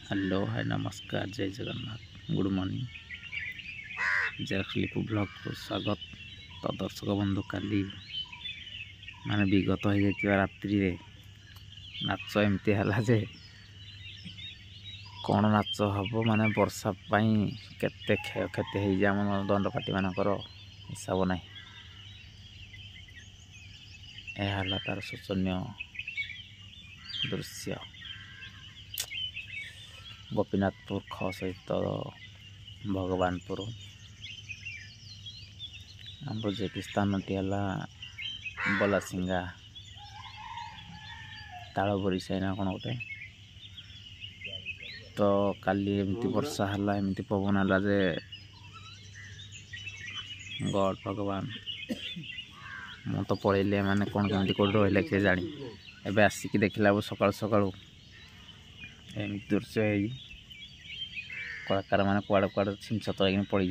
Hello hi नमस्कार जय Jagannath good morning जयश्रीप blog को स्वागत। तो दर्शक बंधु काली माने विगत हो जाइए रात्रि रे नाच एमती है जे कौन नाच हम माने वर्षा केते क्षयक्षति हो जाए आम दंडपाटी मानकर हिसाब ना यह तार शोचनीय दृश्य। गोपीनाथपुर सहित भगवानपुर आम जे स्थान टी बलासिंगा तालबरी साइना कौन गोटे तो काली एमती वर्षा है एमती पवन है जे गॉड भगवान मु तो पलैली मैंने कौन कमी कौट रही किए जानी एवं आसिक देखला सका सका एमती दृश्य कलाकार मैंने कुआड़े कुआड़े छिंच तक पड़ी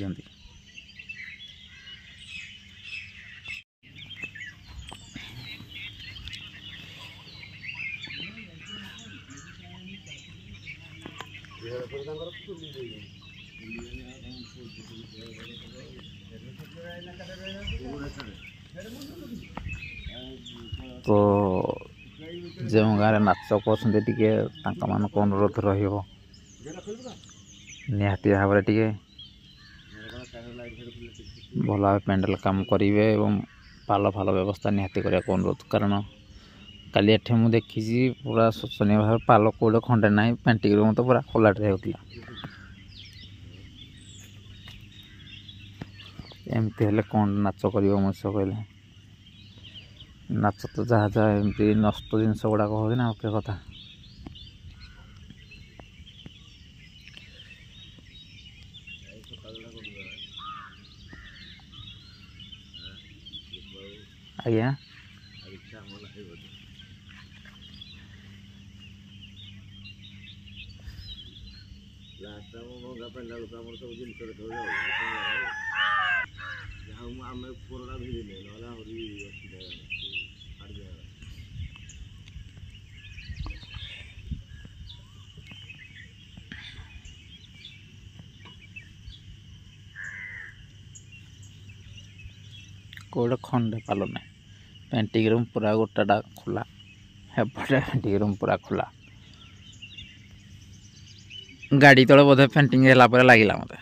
तो जो गाँव नाच कर अनुरोध निहाती भाव टे भल भाव पेंडल काम करेंगे और पाल फाल व्यवस्था निहाती करने को अनुरोध कारण काली एठे मु देखी पूरा शोचनीय भाव पाल कौटे खंडे ना पेंटिंग रूम तो पूरा खोलाटे होता एमती हेले कौन नाच कर मनुष्य कहले नाच तो जहाँ जहाँ एमती नष्ट जिनस गुड़ाक हो ना ओके कथा आज्ञा कौटे खंडे पाल ना पेंटिंग रूम पूरा गोटाटा खोला हेपटे पेंटिंग रूम पूरा खोला गाड़ी तले बोधे पेंटिंग लगे मत।